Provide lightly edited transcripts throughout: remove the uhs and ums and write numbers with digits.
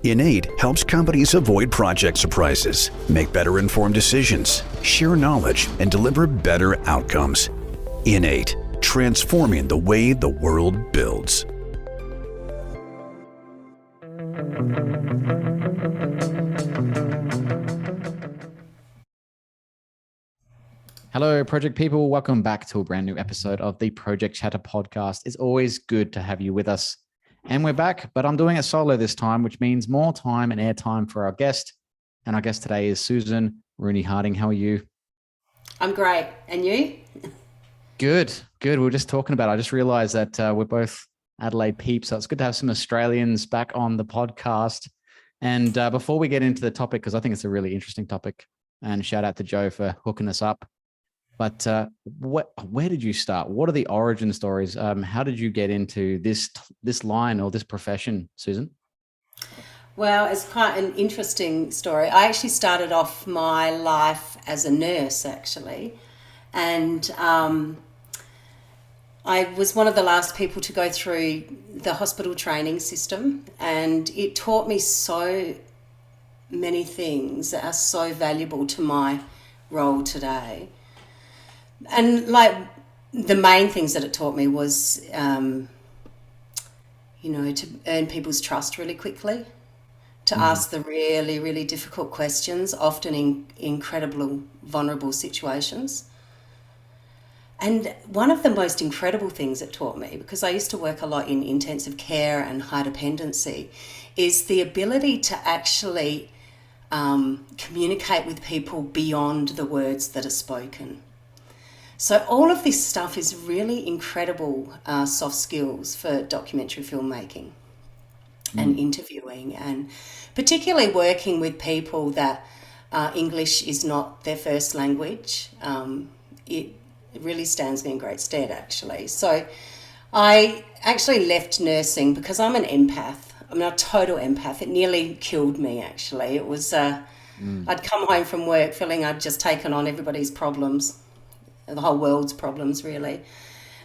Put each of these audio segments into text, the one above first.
Innate helps companies avoid project surprises, make better informed decisions, share knowledge, and deliver better outcomes. Innate, transforming the way the world builds. Hello, project people. Welcome back to a brand new episode of the Project Chatter podcast. It's always good to have you with us. And we're back, but I'm doing it solo this time, which means more time and airtime for our guest. And our guest today is Susan Rooney-Harding. How are you? I'm great. And you? Good. We were just talking about it. I just realized that we're both Adelaide peeps, so it's good to have some Australians back on the podcast. And before we get into the topic, because I think it's a really interesting topic, and shout out to Joe for hooking us up. But where did you start? What are the origin stories? How did you get into this line or this profession, Susan? Well, it's quite an interesting story. I actually started off my life as a nurse, actually. And I was one of the last people to go through the hospital training system. And it taught me so many things that are so valuable to my role today. And like the main things that it taught me was, to earn people's trust really quickly, to ask the really, really difficult questions, often in incredible, vulnerable situations. And one of the most incredible things it taught me, because I used to work a lot in intensive care and high dependency, is the ability to actually communicate with people beyond the words that are spoken. So all of this stuff is really incredible soft skills for documentary filmmaking and interviewing, and particularly working with people that English is not their first language. It really stands me in great stead, actually. So I actually left nursing because I'm an empath. I'm a total empath. It nearly killed me, actually. It was, I'd come home from work feeling I'd just taken on everybody's problems, the whole world's problems, really.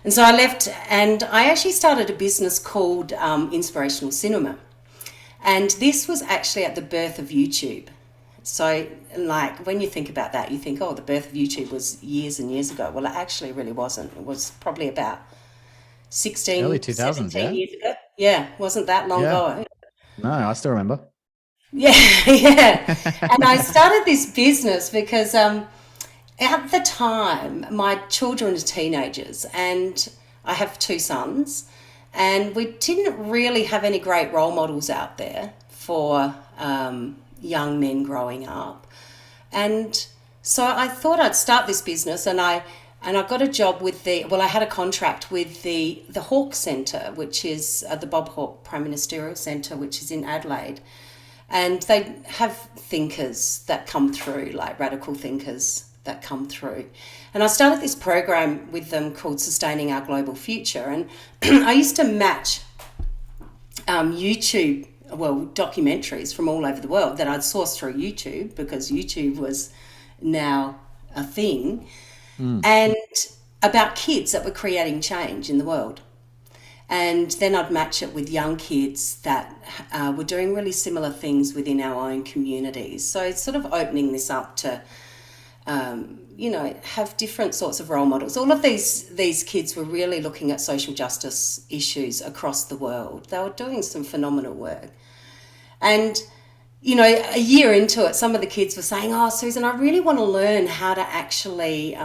And so I left, and I actually started a business called Inspirational Cinema. And this was actually at the birth of YouTube. So, like, when you think about that, you think, oh, the birth of YouTube was years and years ago. Well, it actually really wasn't. It was probably about 16, early 2000s, 17 years ago. Yeah, wasn't that long ago. No, I still remember. Yeah. And I started this business because at the time, my children are teenagers, and I have two sons, and we didn't really have any great role models out there for young men growing up. And so I thought I'd start this business, and I got a job with I had a contract with the Hawke Centre, which is the Bob Hawke Prime Ministerial Centre, which is in Adelaide. And they have thinkers that come through, like radical thinkers that come through. And I started this program with them called Sustaining Our Global Future. And I used to match documentaries from all over the world that I'd sourced through YouTube, because YouTube was now a thing, and about kids that were creating change in the world. And then I'd match it with young kids that were doing really similar things within our own communities. So it's sort of opening this up to have different sorts of role models. All of these kids were really looking at social justice issues across the world. They were doing some phenomenal work. And, a year into it, some of the kids were saying, oh, Susan, I really want to learn how to actually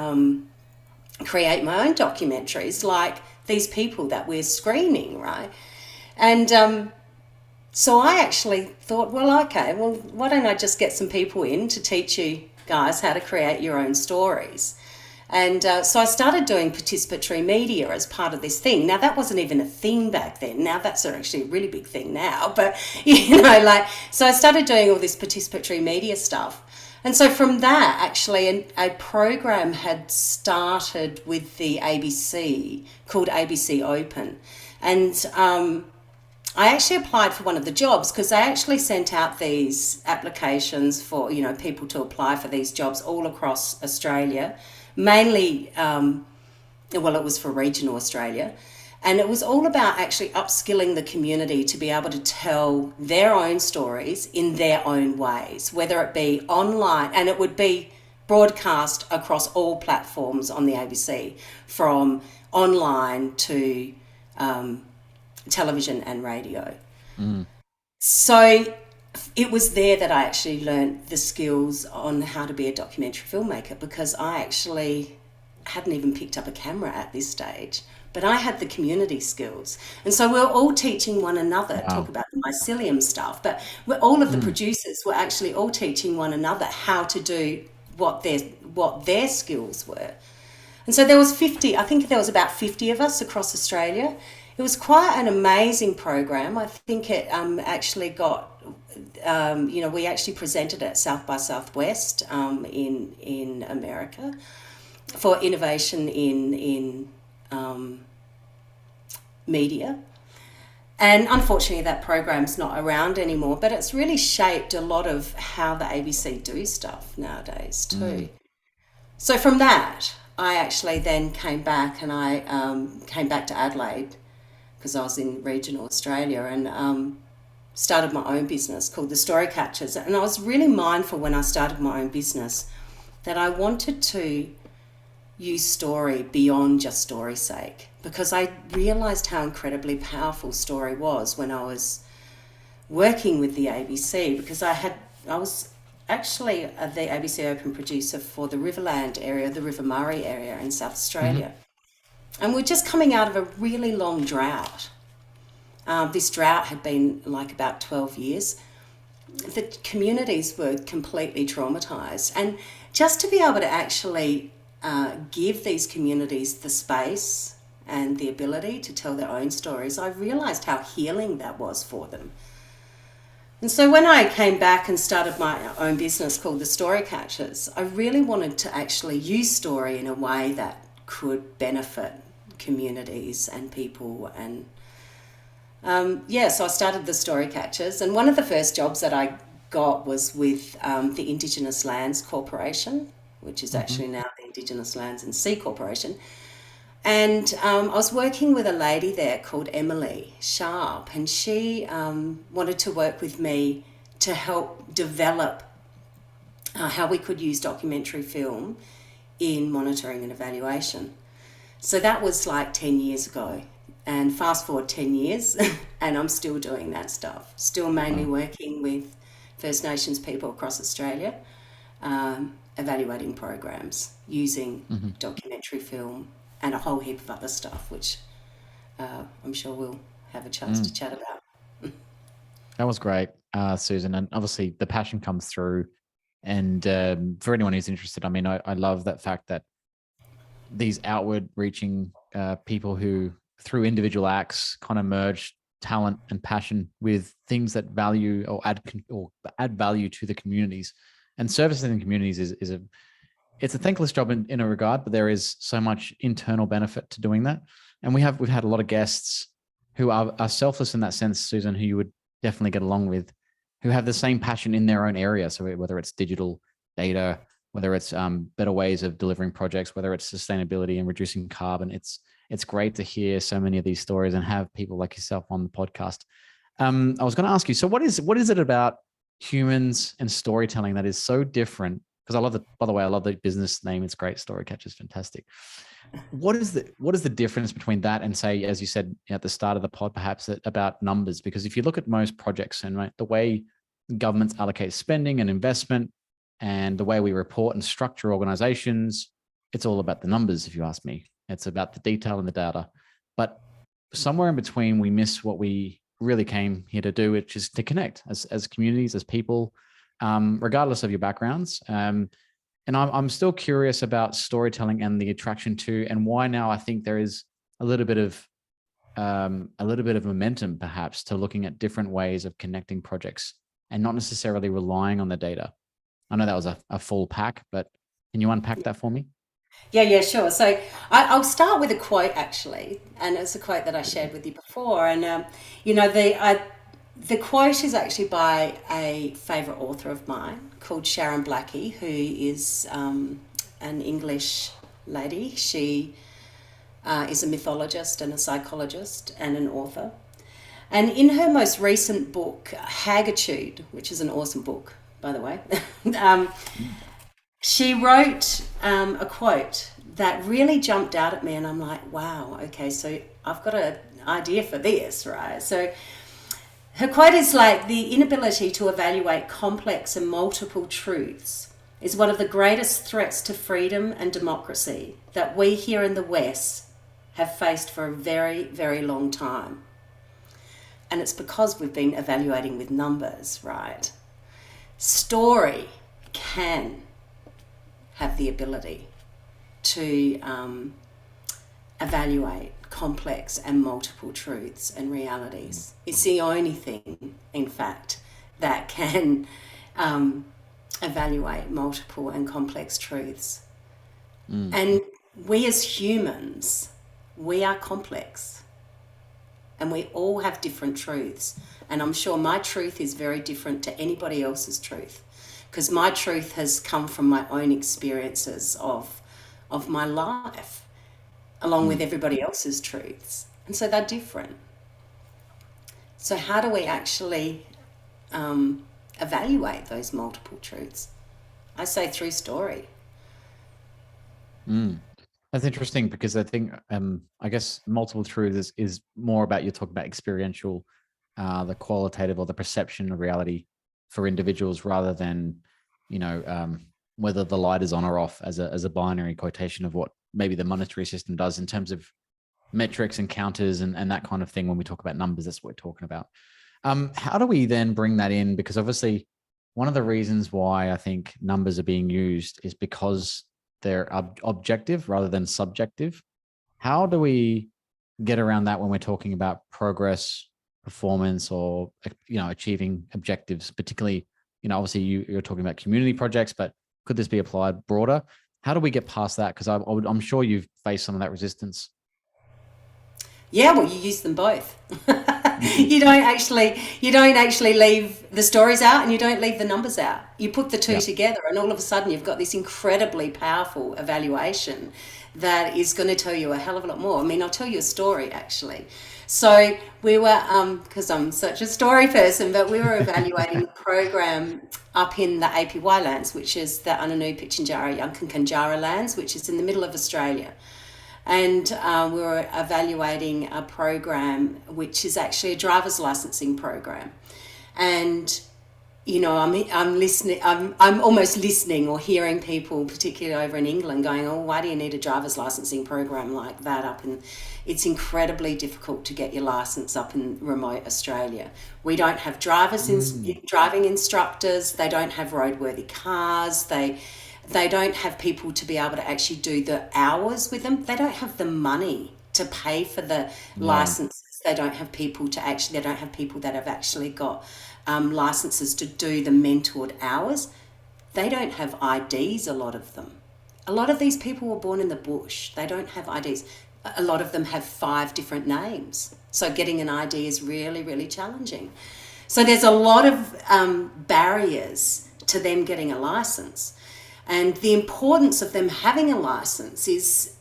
create my own documentaries like these people that we're screening, right? And so I actually thought, why don't I just get some people in to teach you guys how to create your own stories. And so I started doing participatory media as part of this thing. Now, that wasn't even a thing back then. Now that's actually a really big thing now. But, so I started doing all this participatory media stuff. And so from that, actually, a program had started with the ABC called ABC Open. And I actually applied for one of the jobs because they actually sent out these applications for, people to apply for these jobs all across Australia, mainly, it was for regional Australia. And it was all about actually upskilling the community to be able to tell their own stories in their own ways, whether it be online, and it would be broadcast across all platforms on the ABC, from online to television and radio. So it was there that I actually learned the skills on how to be a documentary filmmaker, because I actually hadn't even picked up a camera at this stage, but I had the community skills. And so we were all teaching one another, talk about the mycelium stuff, but all of the producers were actually all teaching one another how to do what their skills were. And so there was 50, I think there was about 50 of us across Australia. It was quite an amazing program. I think it actually got, we actually presented at South by Southwest in America for innovation in media. And unfortunately that program's not around anymore, but it's really shaped a lot of how the ABC do stuff nowadays too. So from that, I actually then came back, and I came back to Adelaide because I was in regional Australia, and started my own business called the Story Catchers. And I was really mindful when I started my own business that I wanted to use story beyond just story's sake, because I realised how incredibly powerful story was when I was working with the ABC, because I was actually the ABC Open producer for the Riverland area, the River Murray area in South Australia. And we're just coming out of a really long drought. This drought had been like about 12 years. The communities were completely traumatised. And just to be able to actually give these communities the space and the ability to tell their own stories, I realised how healing that was for them. And so when I came back and started my own business called the Story Catchers, I really wanted to actually use story in a way that could benefit communities and people. And so I started the Story Catchers. And one of the first jobs that I got was with the Indigenous Lands Corporation, which is actually now the Indigenous Lands and Sea Corporation. And I was working with a lady there called Emily Sharp, and she wanted to work with me to help develop how we could use documentary film in monitoring and evaluation. So that was like 10 years ago. And fast forward 10 years, and I'm still doing that stuff, still mainly working with First Nations people across Australia, evaluating programs using documentary film and a whole heap of other stuff, which I'm sure we'll have a chance to chat about. That was great, Susan. And obviously the passion comes through. And for anyone who's interested, I mean, I love that fact that these outward reaching people who, through individual acts, kind of merge talent and passion with things that value or add value to the communities. And servicing communities it's a thankless job in a regard, but there is so much internal benefit to doing that. And we've had a lot of guests who are selfless in that sense, Susan, who you would definitely get along with, who have the same passion in their own area. So whether it's digital data, whether it's better ways of delivering projects, whether it's sustainability and reducing carbon, it's great to hear so many of these stories and have people like yourself on the podcast. I was going to ask you, so what is it about humans and storytelling that is so different? Because by the way, I love the business name. It's great. Story Catchers, fantastic. What is the difference between that and, say, as you said at the start of the pod, perhaps about numbers? Because if you look at most projects and the way governments allocate spending and investment and the way we report and structure organizations, it's all about the numbers, if you ask me. It's about the detail and the data. But somewhere in between, we miss what we really came here to do, which is to connect as communities, as people, regardless of your backgrounds. And I'm still curious about storytelling and the attraction to, and why now I think there is a little bit of momentum, perhaps, to looking at different ways of connecting projects and not necessarily relying on the data. I know that was a full pack, but can you unpack that for me? Yeah, sure. So I'll start with a quote, actually, and it's a quote that I shared with you before. And the quote is actually by a favourite author of mine called Sharon Blackie, who is an English lady. She is a mythologist and a psychologist and an author. And in her most recent book, Haggitude, which is an awesome book, by the way, she wrote a quote that really jumped out at me, and I'm like, wow, okay, so I've got an idea for this, right? So her quote is like, the inability to evaluate complex and multiple truths is one of the greatest threats to freedom and democracy that we here in the West have faced for a very, very long time. And it's because we've been evaluating with numbers, right? Story can have the ability to evaluate complex and multiple truths and realities. It's the only thing, in fact, that can evaluate multiple and complex truths. And we as humans, we are complex. And we all have different truths. And I'm sure my truth is very different to anybody else's truth, because my truth has come from my own experiences of my life, along with everybody else's truths. And so they're different. So how do we actually evaluate those multiple truths? I say through story. That's interesting, because I think, I guess multiple truths is more about, you're talking about experiential, the qualitative or the perception of reality for individuals, rather than, whether the light is on or off as a binary quotation of what maybe the monetary system does in terms of metrics and counters and that kind of thing. When we talk about numbers, that's what we're talking about. How do we then bring that in? Because obviously one of the reasons why I think numbers are being used is because they're objective rather than subjective. How do we get around that when we're talking about progress, performance, or achieving objectives? Particularly, obviously you're talking about community projects, but could this be applied broader? How do we get past that? Because I'm sure you've faced some of that resistance. Yeah, well, you use them both. You don't actually leave the stories out, and you don't leave the numbers out. You put the two together, and all of a sudden you've got this incredibly powerful evaluation that is going to tell you a hell of a lot more. I mean, I'll tell you a story, actually. So we were, because I'm such a story person, but we were evaluating a program up in the APY lands, which is the Ananu Pitjantjatjara Yunkankanjara lands, which is in the middle of Australia. And we were evaluating a program which is actually a driver's licensing program. And I'm listening. I'm almost listening or hearing people, particularly over in England, going, "Oh, why do you need a driver's licensing program like that up in?" It's incredibly difficult to get your license up in remote Australia. We don't have driving instructors. They don't have roadworthy cars. They don't have people to be able to actually do the hours with them. They don't have the money to pay for the licenses. They don't have people that have actually got licenses to do the mentored hours. They don't have IDs, a lot of them. A lot of these people were born in the bush. They don't have IDs. A lot of them have 5 different names. So getting an ID is really, really challenging. So there's a lot of barriers to them getting a license. And the importance of them having a license is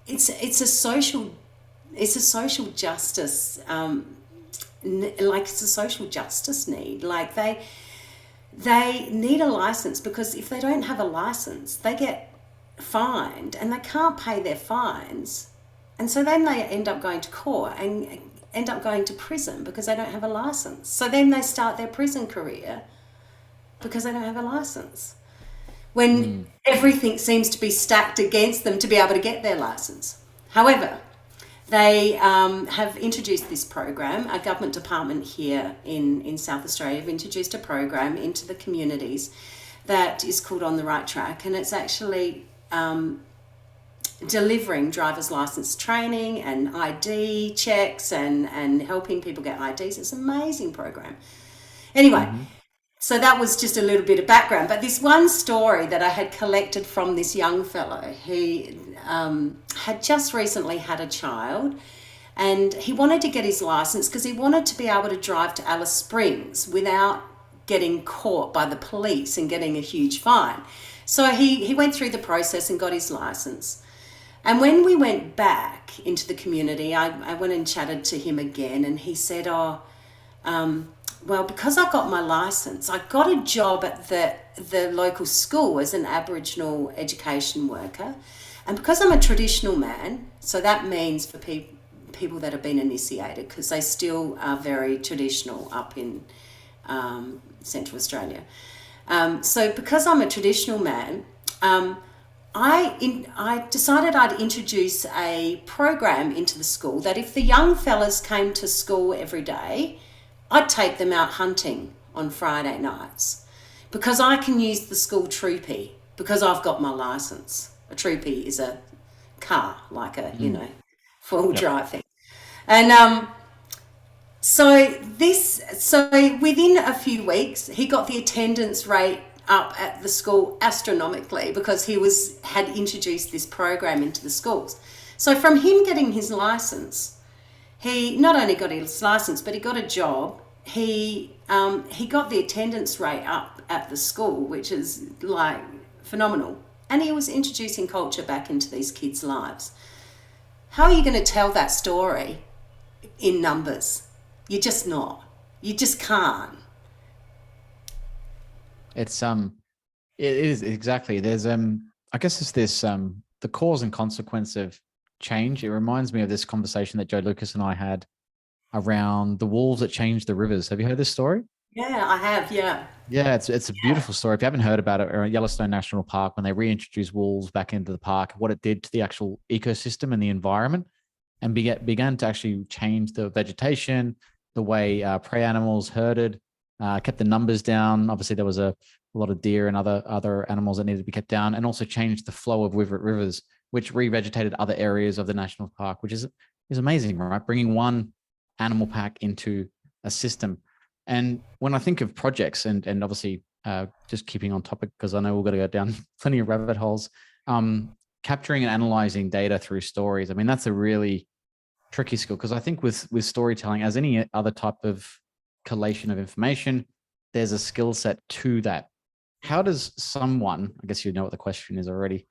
it's a social justice it's a social justice need. Like they need a license, because if they don't have a license, they get fined and they can't pay their fines, and so then they end up going to court and end up going to prison because they don't have a license. So then they start their prison career because they don't have a license, when everything seems to be stacked against them to be able to get their license. However, they have introduced this program. A government department here in South Australia have introduced a program into the communities that is called On the Right Track, and it's actually delivering driver's license training and ID checks and helping people get IDs. It's an amazing program. Anyway, so that was just a little bit of background. But this one story that I had collected from this young fellow who had just recently had a child, and he wanted to get his license because he wanted to be able to drive to Alice Springs without getting caught by the police and getting a huge fine. So he went through the process and got his license. And when we went back into the community, I went and chatted to him again, and he said, well, because I got my license, I got a job at the local school as an Aboriginal education worker. And because I'm a traditional man, so that means for people that have been initiated, because they still are very traditional up in Central Australia. So because I'm a traditional man, I decided I'd introduce a program into the school that if the young fellas came to school every day, I'd take them out hunting on Friday nights, because I can use the school troopy because I've got my license. A troopy is a car, like a, four-wheel drive thing. And so within a few weeks, he got the attendance rate up at the school astronomically, because he had introduced this program into the schools. So from him getting his license, he not only got his license, but he got a job. He got the attendance rate up at the school, which is like phenomenal. And he was introducing culture back into these kids' lives. How are you going to tell that story in numbers? You're just not. You just can't. It's it is exactly. There's I guess it's this the cause and consequence of change. It reminds me of this conversation that Joe Lucas and I had around the wolves that changed the rivers. Have you heard this story? Yeah, I have. Yeah. Yeah, it's a beautiful story. If you haven't heard about it, or Yellowstone National Park, when they reintroduced wolves back into the park, what it did to the actual ecosystem and the environment, and began to actually change the vegetation, the way prey animals herded, kept the numbers down. Obviously, there was a lot of deer and other animals that needed to be kept down, and also changed the flow of rivers, which revegetated other areas of the national park, which is amazing, right? Bringing one animal pack into a system. And when I think of projects, and obviously just keeping on topic, because I know we're going to go down plenty of rabbit holes, capturing and analyzing data through stories. I mean, that's a really tricky skill, because I think with storytelling, as any other type of collation of information, there's a skill set to that. How does someone, I guess you know what the question is already,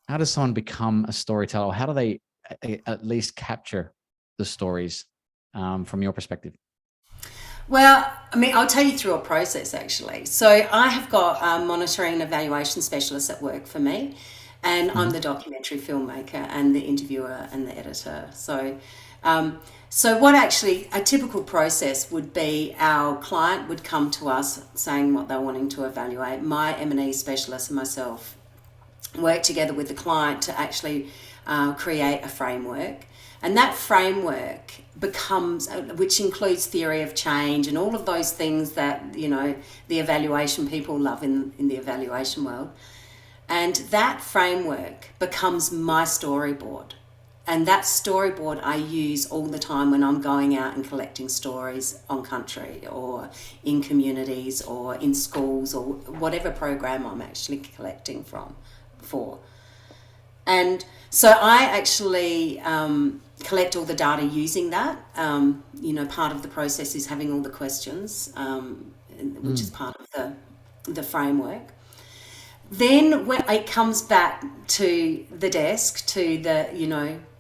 how does someone become a storyteller? Or how do they at least capture the stories from your perspective? Well, I mean, I'll tell you through a process, actually. So I have got monitoring and evaluation specialists that work for me, and I'm the documentary filmmaker and the interviewer and the editor. So what actually a typical process would be, our client would come to us saying what they're wanting to evaluate. My M&E specialist and myself work together with the client to actually create a framework. And that framework becomes, which includes theory of change and all of those things that, the evaluation people love in the evaluation world. And that framework becomes my storyboard. And that storyboard I use all the time when I'm going out and collecting stories on country or in communities or in schools or whatever program I'm actually collecting for. And so I actually collect all the data using that. Part of the process is having all the questions, which is part of the framework. Then when it comes back to the desk,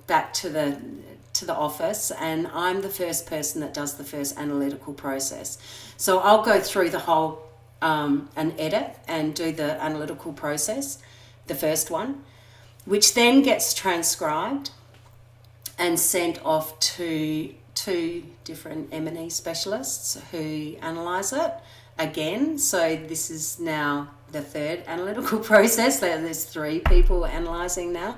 back to the office, and I'm the first person that does the first analytical process. So I'll go through the whole and edit and do the analytical process, the first one, which then gets transcribed and sent off to 2 different M&E specialists who analyse it again. So this is now the 3rd analytical process. There's 3 people analysing now.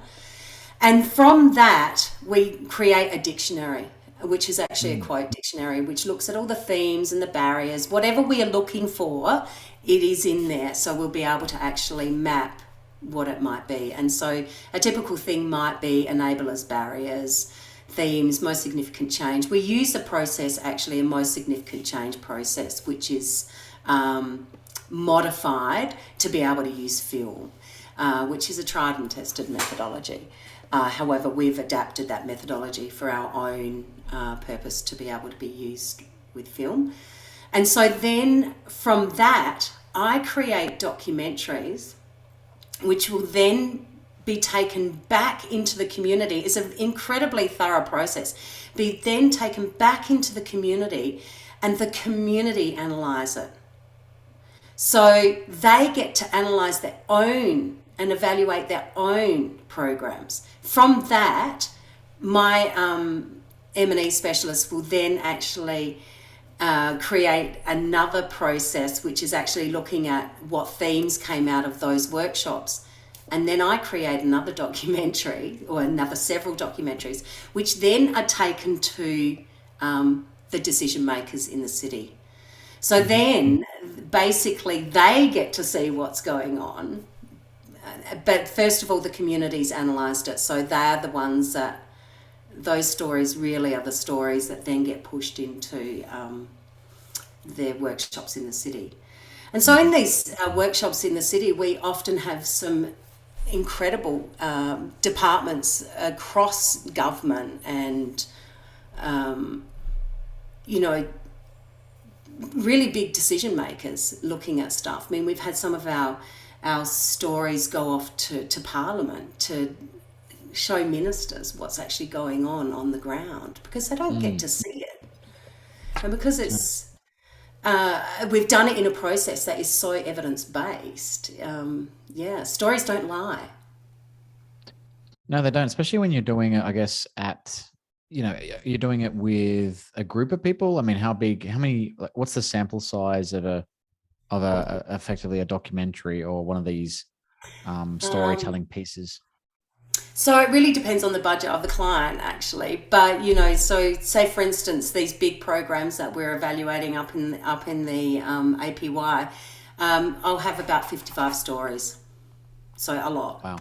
And from that, we create a dictionary, which is actually a quote dictionary, which looks at all the themes and the barriers. Whatever we are looking for, it is in there. So we'll be able to actually map what it might be. And so a typical thing might be enablers, barriers, themes, most significant change. We use the process, actually, a most significant change process, which is modified to be able to use film, which is a tried and tested methodology. However, we've adapted that methodology for our own purpose to be able to be used with film. And so then from that, I create documentaries which will then be taken back into the community. It's an incredibly thorough process. Be then taken back into the community and the community analyse it. So they get to analyse their own and evaluate their own programs. From that, my M&E specialist will then actually create another process, which is actually looking at what themes came out of those workshops. And then I create another documentary, or several documentaries, which then are taken to the decision makers in the city. So then basically they get to see what's going on. But first of all, the community's analysed it. So they're the ones that, those stories really are the stories that then get pushed into their workshops in the city. And so in these workshops in the city, we often have some incredible departments across government and, really big decision makers looking at stuff. I mean, we've had some of our stories go off to Parliament to show ministers what's actually going on the ground, because they don't get to see it. And because it's, we've done it in a process that is so evidence-based. Stories don't lie. No, they don't, especially when you're doing it, I guess, you're doing it with a group of people. I mean, how many, like, what's the sample size of effectively a documentary or one of these storytelling pieces? So it really depends on the budget of the client, actually. But so say for instance, these big programs that we're evaluating up in the APY, I'll have about 55 stories. So a lot. Wow.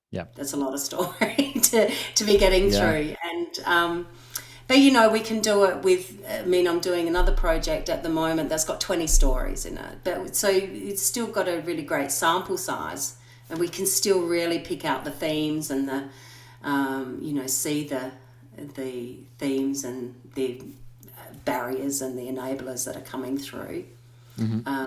Yeah, that's a lot of story to be getting through. And but we can do it with. I mean, I'm doing another project at the moment that's got 20 stories in it. But so it's still got a really great sample size, and we can still really pick out the themes and the see the themes and the barriers and the enablers that are coming through. Mm-hmm.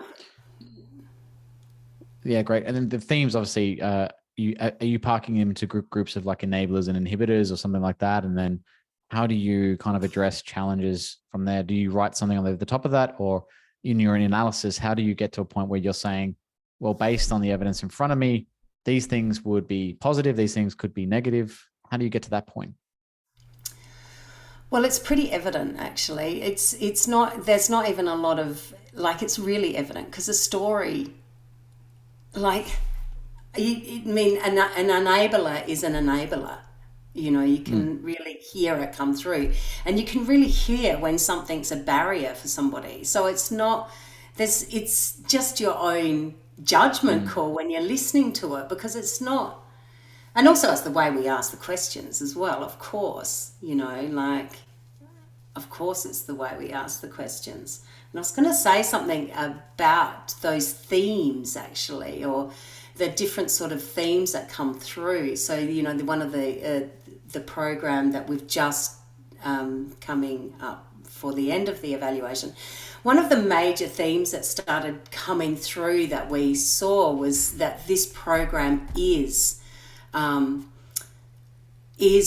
Yeah, great. And then the themes, obviously, are you parking them into groups of like enablers and inhibitors or something like that? And then how do you kind of address challenges from there? Do you write something on the top of that, or in your analysis, how do you get to a point where you're saying, well, based on the evidence in front of me, these things would be positive, these things could be negative? How do you get to that point? Well, it's pretty evident, actually. It's not, there's not even a lot of, like, it's really evident because a story, like, an enabler is an enabler. You can really hear it come through, and you can really hear when something's a barrier for somebody. So it's not, it's just your own judgment call when you're listening to it, because it's not, and also it's the way we ask the questions as well, of course, of course it's the way we ask the questions. And I was going to say something about those themes, actually, or the different sort of themes that come through. So, one of the program that we've just coming up for the end of the evaluation, one of the major themes that started coming through that we saw was that this program is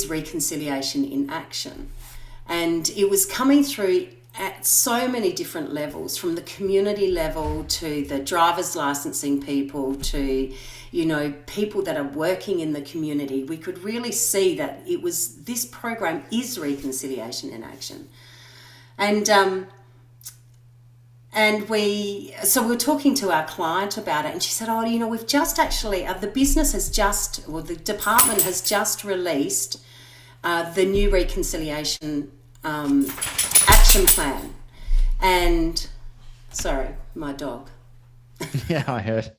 reconciliation in action. And it was coming through at so many different levels, from the community level to the driver's licensing people to, people that are working in the community. We could really see that this program is reconciliation in action. And we were talking to our client about it, and she said, we've just actually, the department has just released the new reconciliation action plan. And sorry, my dog. Yeah, I heard.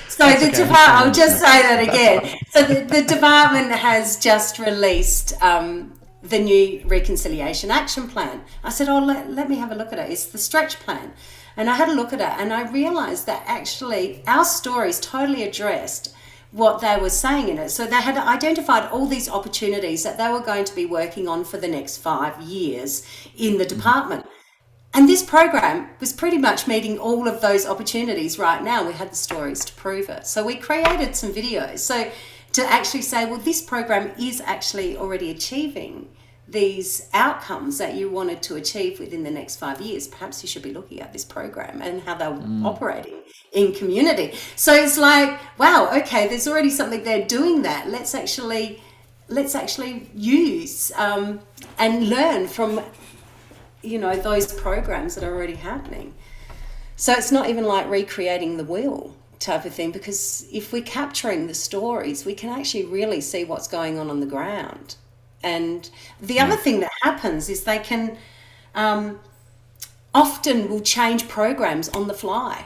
So I'll just say that again. So the department has just released the new reconciliation action plan. I said, let me have a look at it. It's the stretch plan. And I had a look at it, and I realized that actually our stories totally addressed what they were saying in it. So they had identified all these opportunities that they were going to be working on for the next 5 years in the department. And this program was pretty much meeting all of those opportunities right now. We had the stories to prove it. So we created some videos. So to actually say, well, this program is actually already achieving these outcomes that you wanted to achieve within the next 5 years. Perhaps you should be looking at this program and how they're operating in community. So it's like, wow, okay, there's already something there doing that. Let's actually use and learn from, you know, those programs that are already happening. So it's not even like recreating the wheel type of thing, because if we're capturing the stories, we can actually really see what's going on the ground. And the other thing that happens is they can often will change programs on the fly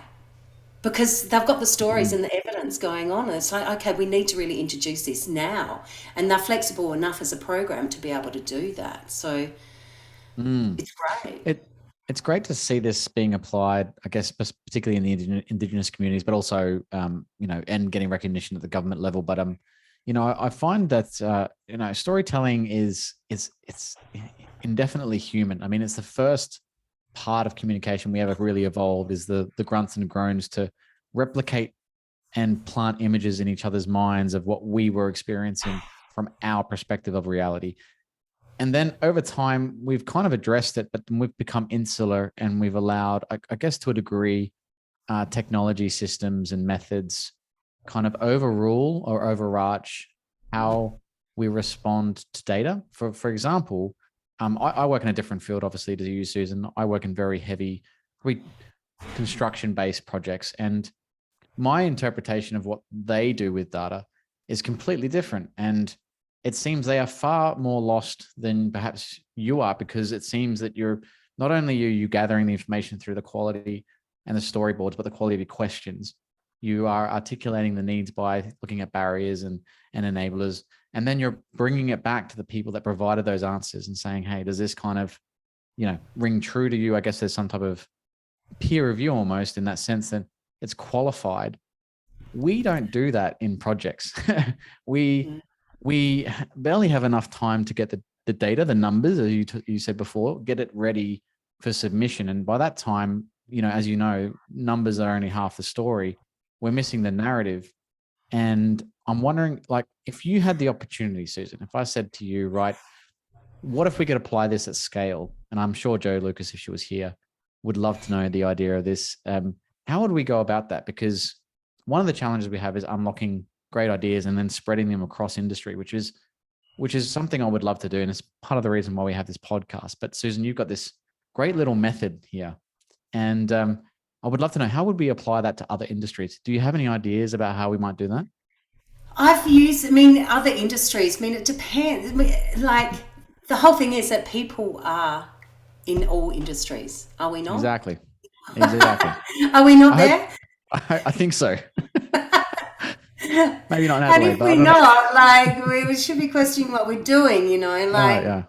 because they've got the stories and the evidence going on. And it's like, okay, we need to really introduce this now. And they're flexible enough as a program to be able to do that. So it's great. It's great to see this being applied, I guess, particularly in the Indigenous communities, but also, you know, and getting recognition at the government level. But you know, I find that you know, storytelling is indefinitely human. I mean, it's the first part of communication we ever really evolved, is the grunts and groans to replicate and plant images in each other's minds of what we were experiencing from our perspective of reality. And then over time, we've kind of addressed it, but then we've become insular, and we've allowed, I guess, to a degree, technology systems and methods kind of overrule or overarch how we respond to data. For example, I work in a different field, obviously, to you, Susan. I work in very heavy construction-based projects, and my interpretation of what they do with data is completely different. And it seems they are far more lost than perhaps you are, because it seems that you're not only you gathering the information through the quality and the storyboards, but the quality of your questions. You are articulating the needs by looking at barriers and enablers, and then you're bringing it back to the people that provided those answers and saying, hey, does this kind of, you know, ring true to you? I guess there's some type of peer review almost in that sense that it's qualified. We don't do that in projects. We barely have enough time to get the data, the numbers, as you said before, get it ready for submission. And by that time, you know, as you know, numbers are only half the story. We're missing the narrative. And I'm wondering, like, if you had the opportunity, Susan, if I said to you, right, what if we could apply this at scale? And I'm sure Jo Lucas, if she was here, would love to know the idea of this. How would we go about that? Because one of the challenges we have is unlocking great ideas and then spreading them across industry, which is something I would love to do. And it's part of the reason why we have this podcast. But Susan, you've got this great little method here. And I would love to know, how would we apply that to other industries? Do you have any ideas about how we might do that? I've used, other industries, it depends. Like, the whole thing is that people are in all industries, are we not? Exactly. Are we not there? I think so. Maybe not in And Adelaide, if but we're not, like, we should be questioning what we're doing, you know, like,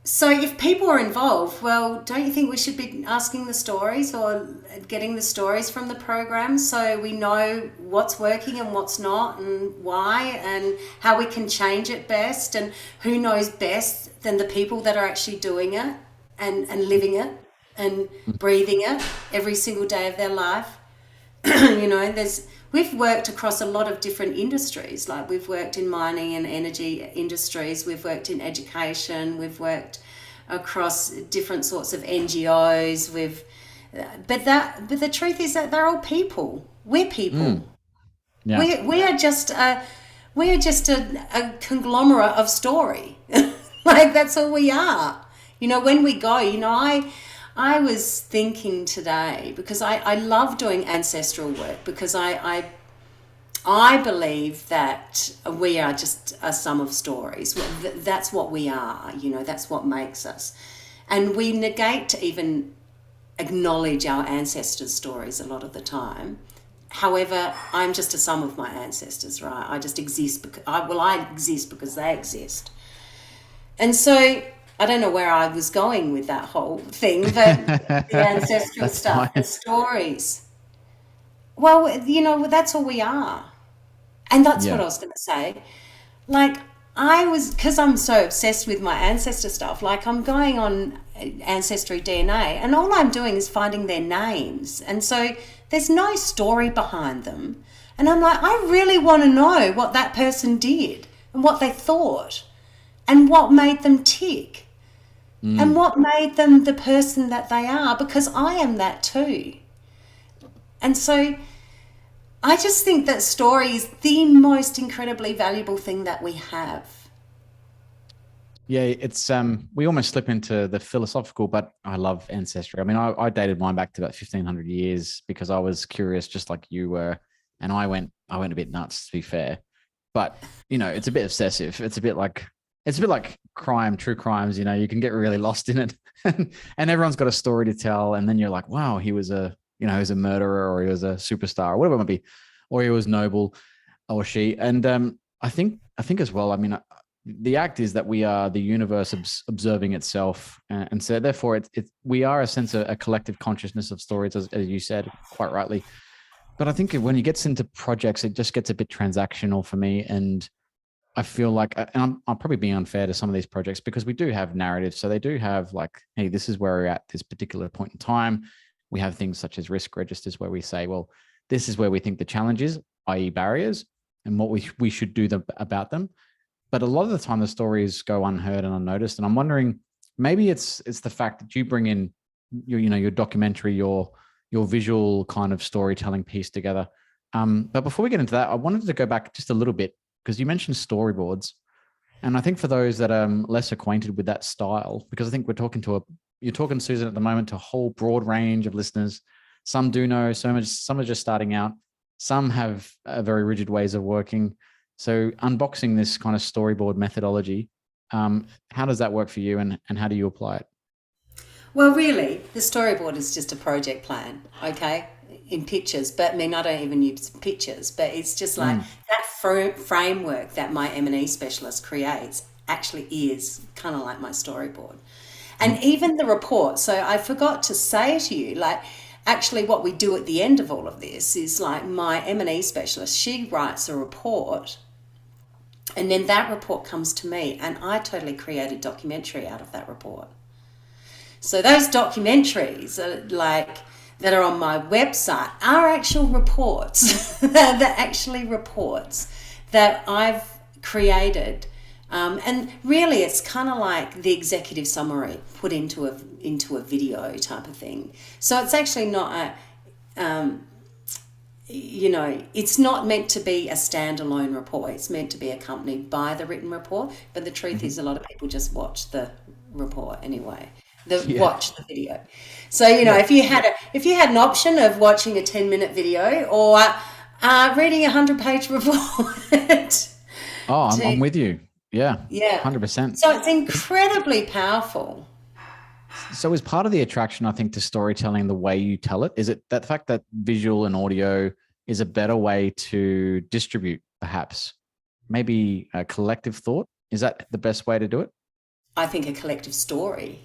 so if people are involved, well, don't you think we should be asking the stories or getting the stories from the program so we know what's working and what's not and why and how we can change it best, and who knows best than the people that are actually doing it and living it and breathing it every single day of their life. You know, we've worked across a lot of different industries. Like, we've worked in mining and energy industries, we've worked in education, we've worked across different sorts of NGOs. But the truth is that they're all people. We're people. Yeah. We are just a conglomerate of story. Like, that's all we are. You know, when we go, you know, I was thinking today, because I love doing ancestral work, because I believe that we are just a sum of stories. That's what we are, you know, that's what makes us. And we negate to even acknowledge our ancestors' stories a lot of the time. However, I'm just a sum of my ancestors, right? I just exist I exist because they exist. And so I don't know where I was going with that whole thing, but the ancestral stuff, fine. The stories. Well, you know, that's all we are. And that's what I was going to say. Like, because I'm so obsessed with my ancestor stuff, like, I'm going on Ancestry DNA, and all I'm doing is finding their names. And so there's no story behind them. And I'm like, I really want to know what that person did and what they thought and what made them tick and what made them the person that they are, because I am that too. And so I just think that story is the most incredibly valuable thing that we have. Yeah, it's we almost slip into the philosophical, but I love ancestry. I mean, I dated mine back to about 1500 years because I was curious, just like you were, and I went a bit nuts, to be fair. But it's a bit obsessive. It's a bit like crime, true crimes. You can get really lost in it, and everyone's got a story to tell, and then you're like, wow, he was a murderer, or he was a superstar, or whatever it might be, or he was noble, or she. And I think as well. I mean, the act is that we are the universe observing itself, and so therefore we are a collective consciousness of stories, as you said quite rightly. But I think when it gets into projects, it just gets a bit transactional for me, and I feel like, and I'm probably being unfair to some of these projects, because we do have narratives, so they do have like, hey, this is where we're at this particular point in time. We have things such as risk registers where we say, well, this is where we think the challenge is, i.e. barriers, and what we should do about them. But a lot of the time the stories go unheard and unnoticed. And I'm wondering, maybe it's the fact that you bring in your documentary, your visual kind of storytelling piece together. But before we get into that, I wanted to go back just a little bit, because you mentioned storyboards. And I think for those that are less acquainted with that style, because I think you're talking, Susan, at the moment, to a whole broad range of listeners. Some do know so much, some are just starting out. Some have very rigid ways of working. So unboxing this kind of storyboard methodology, how does that work for you, and how do you apply it? Well, really, the storyboard is just a project plan, okay, in pictures. But I mean, I don't even use pictures, but it's just like that framework that my M&E specialist creates actually is kind of like my storyboard. And even the report. So I forgot to say to you, like, actually what we do at the end of all of this is, like, my M&E specialist, she writes a report, and then that report comes to me, and I totally create a documentary out of that report. So those documentaries that are on my website are actual reports. They're actually reports that I've created. And really it's kind of like the executive summary put into a video type of thing. So it's actually not it's not meant to be a standalone report. It's meant to be accompanied by the written report. But the truth is, a lot of people just watch the report anyway. Watch the video. So if you had an option of watching a 10-minute video or reading a 100-page report. I'm with you. Yeah. 100%. So it's incredibly powerful. So is part of the attraction, I think, to storytelling the way you tell it? Is it that fact that visual and audio is a better way to distribute, perhaps? Maybe a collective thought? Is that the best way to do it? I think a collective story.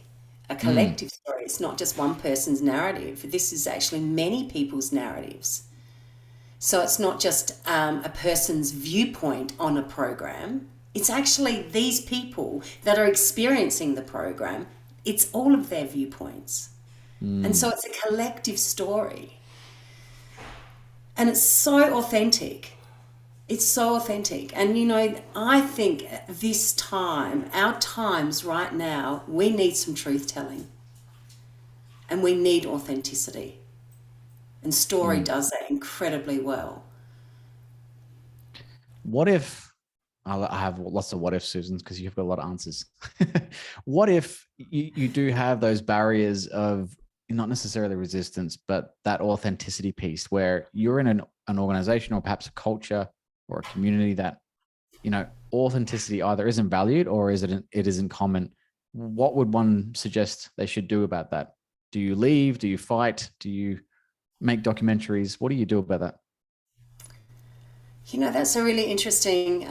A collective story. It's not just one person's narrative. This is actually many people's narratives. So it's not just a person's viewpoint on a program. It's actually these people that are experiencing the program. It's all of their viewpoints. And so it's a collective story. And it's so authentic. It's so authentic. And, I think at this time, our times right now, we need some truth telling. And we need authenticity. And story does that incredibly well. What if, I have lots of what if, Susan, because you've got a lot of answers. What if you do have those barriers of not necessarily resistance, but that authenticity piece where you're in an organization or perhaps a culture or a community that, authenticity either isn't valued or it isn't common? What would one suggest they should do about that? Do you leave? Do you fight? Do you make documentaries? What do you do about that? That's a really interesting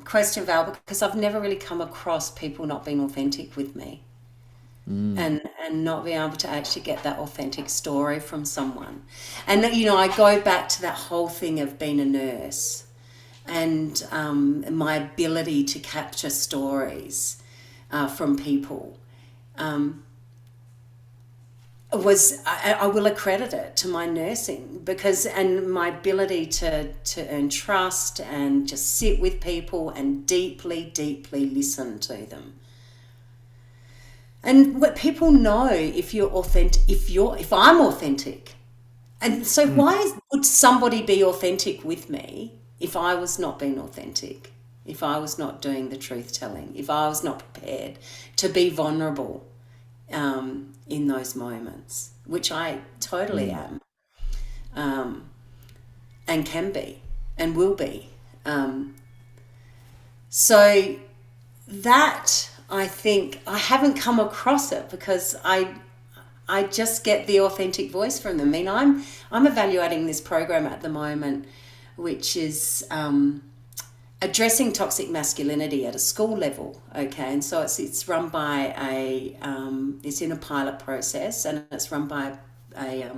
question, Val, because I've never really come across people not being authentic with me. And not being able to actually get that authentic story from someone. And, I go back to that whole thing of being a nurse and my ability to capture stories from people. I will accredit it to my nursing, because and my ability to earn trust and just sit with people and deeply listen to them. And what people know if you're authentic, if I'm authentic. And so why would somebody be authentic with me if I was not being authentic, if I was not doing the truth telling, if I was not prepared to be vulnerable in those moments, which I totally am, and can be and will be. So that, I think, I haven't come across it because I just get the authentic voice from them. I mean, I'm evaluating this program at the moment, which is addressing toxic masculinity at a school level. Okay, and so it's run by it's in a pilot process, and it's run by a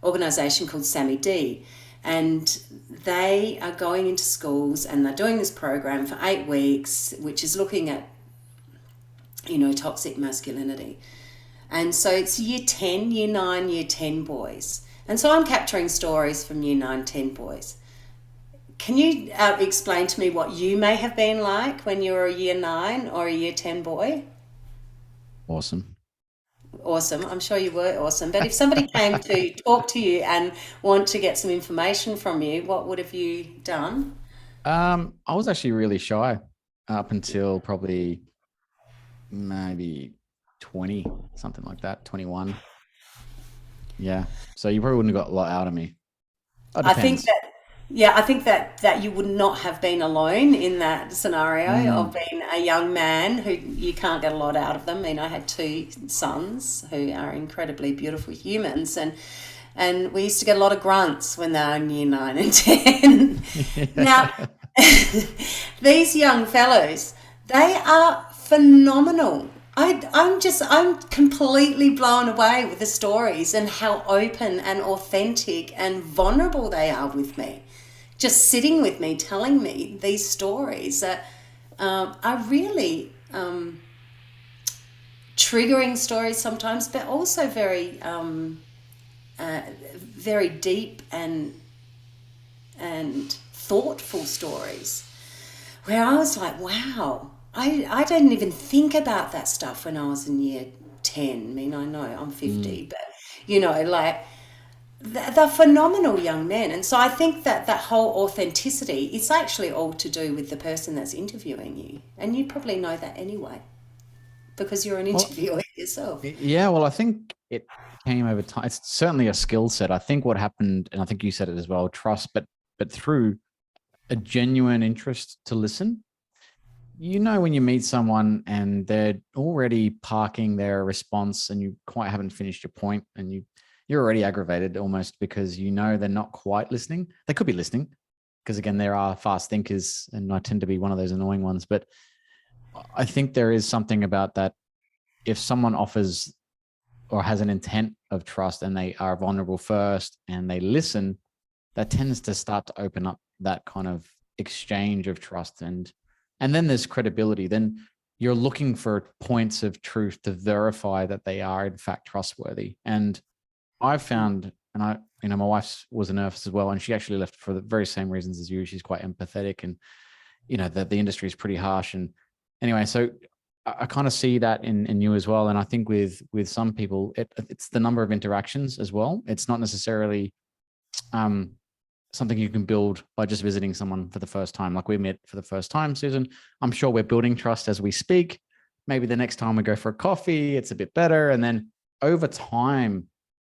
organisation called Sammy D. And they are going into schools and they're doing this program for 8 weeks, which is looking at, toxic masculinity. And so it's year 10, year 9, year 10 boys. And so I'm capturing stories from year 9, 10 boys. Can you explain to me what you may have been like when you were a year 9 or a year 10 boy? Awesome. I'm sure you were awesome. But if somebody came to talk to you and want to get some information from you, what would have you done? I was actually really shy up until probably maybe 20, something like that, 21. Yeah. So you probably wouldn't have got a lot out of me. It I think depends. I think that you would not have been alone in that scenario of being a young man who you can't get a lot out of them. I mean, I had 2 sons who are incredibly beautiful humans, and we used to get a lot of grunts when they were in year 9 and 10. Now, these young fellows, they are phenomenal. I'm completely blown away with the stories and how open and authentic and vulnerable they are with me. Just sitting with me, telling me these stories that are really triggering stories sometimes, but also very very deep and thoughtful stories, where I was like, wow, I didn't even think about that stuff when I was in year 10. I mean, I know I'm 50, but they're phenomenal young men. And so I think that whole authenticity, it's actually all to do with the person that's interviewing you. And you probably know that anyway, because you're an interviewer yourself. Yeah, well, I think it came over time. It's certainly a skill set. I think what happened, and I think you said it as well, trust, but through a genuine interest to listen. When you meet someone and they're already parking their response and you quite haven't finished your point, and you're already aggravated almost because they're not quite listening. They could be listening, because again, there are fast thinkers and I tend to be one of those annoying ones. But I think there is something about that. If someone offers or has an intent of trust and they are vulnerable first and they listen, that tends to start to open up that kind of exchange of trust. And then there's credibility. Then you're looking for points of truth to verify that they are in fact trustworthy. And I've found, and my wife was a nurse as well, and she actually left for the very same reasons as you. She's quite empathetic, and that the industry is pretty harsh. And anyway, so I kind of see that in you as well. And I think with some people, it's the number of interactions as well. It's not necessarily something you can build by just visiting someone for the first time. Like we met for the first time, Susan. I'm sure we're building trust as we speak. Maybe the next time we go for a coffee, it's a bit better. And then over time,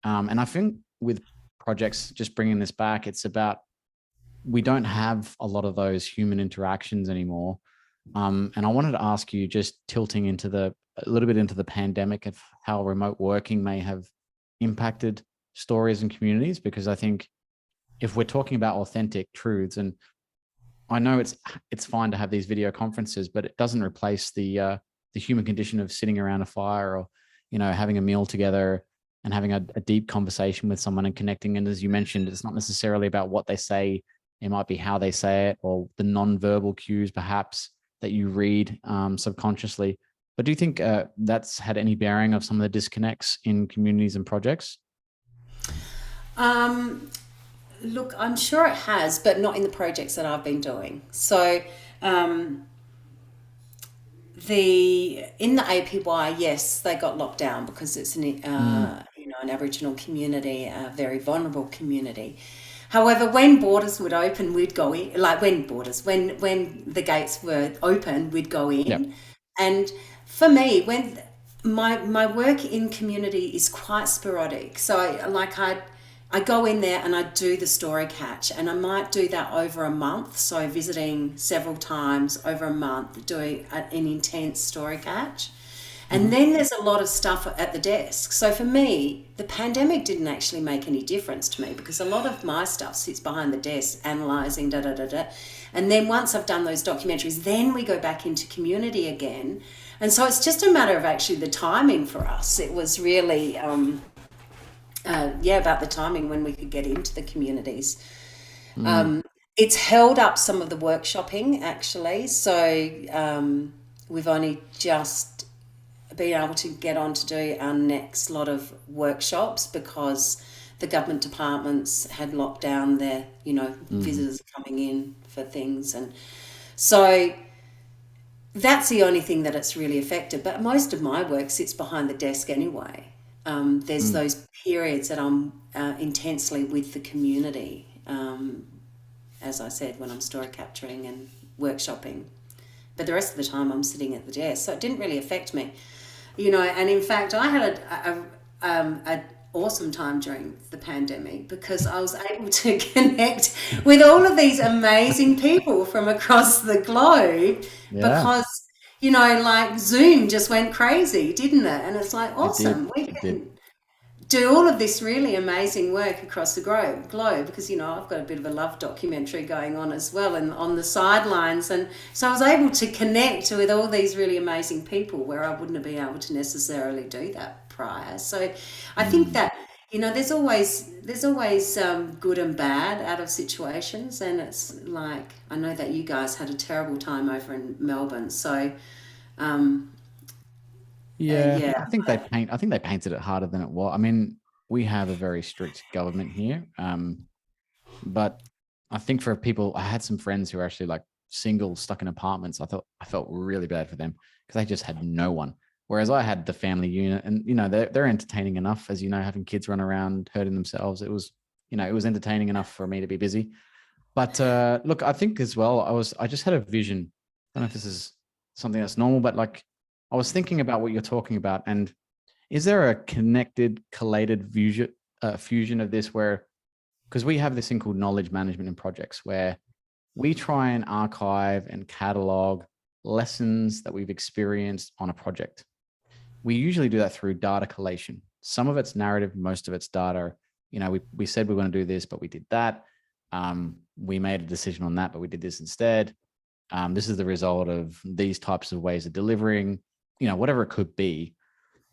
and I think with projects, just bringing this back, it's about, we don't have a lot of those human interactions anymore. And I wanted to ask you, just tilting a little bit into the pandemic, of how remote working may have impacted stories and communities, because I think if we're talking about authentic truths, and I know it's fine to have these video conferences, but it doesn't replace the human condition of sitting around a fire, or having a meal together and having a deep conversation with someone and connecting. And as you mentioned, it's not necessarily about what they say. It might be how they say it, or the non-verbal cues perhaps that you read subconsciously. But do you think that's had any bearing of some of the disconnects in communities and projects? Look, I'm sure it has, but not in the projects that I've been doing. So in the APY, yes, they got locked down because it's an Aboriginal community, a very vulnerable community. However, when borders would open, we'd go in. Like when the gates were open, we'd go in. Yep. And for me, when my work in community is quite sporadic, so I go in there and I do the story catch, and I might do that over a month. So visiting several times over a month, doing an intense story catch. And then there's a lot of stuff at the desk. So for me, the pandemic didn't actually make any difference to me because a lot of my stuff sits behind the desk, analysing, And then once I've done those documentaries, then we go back into community again. And so it's just a matter of actually the timing for us. It was really, about the timing when we could get into the communities. It's held up some of the workshopping, actually. So we've only just been able to get on to do our next lot of workshops because the government departments had locked down their, visitors coming in for things. And so that's the only thing that it's really affected. But most of my work sits behind the desk anyway. There's those periods that I'm intensely with the community, as I said, when I'm story capturing and workshopping. But the rest of the time I'm sitting at the desk. So it didn't really affect me. And in fact, I had an awesome time during the pandemic because I was able to connect with all of these amazing people from across the globe because, Zoom just went crazy, didn't it? And it's like, awesome. We can do all of this really amazing work across the globe because, I've got a bit of a love documentary going on as well and on the sidelines. And so I was able to connect with all these really amazing people where I wouldn't have been able to necessarily do that prior. So I think that, there's always good and bad out of situations. And it's like, I know that you guys had a terrible time over in Melbourne. So, I think they painted it harder than it was. I mean, we have a very strict government here, but I think for people, I had some friends who are actually like single, stuck in apartments. I felt really bad for them because they just had no one. Whereas I had the family unit, and they're entertaining enough, as having kids run around hurting themselves. It was entertaining enough for me to be busy. But look, I think as well, I just had a vision. I don't know if this is something that's normal, but like, I was thinking about what you're talking about, and is there a connected, collated fusion of this where, because we have this thing called knowledge management in projects where we try and archive and catalog lessons that we've experienced on a project. We usually do that through data collation. Some of it's narrative, most of it's data. We said we were going to do this, but we did that. We made a decision on that, but we did this instead. This is the result of these types of ways of delivering. Whatever it could be.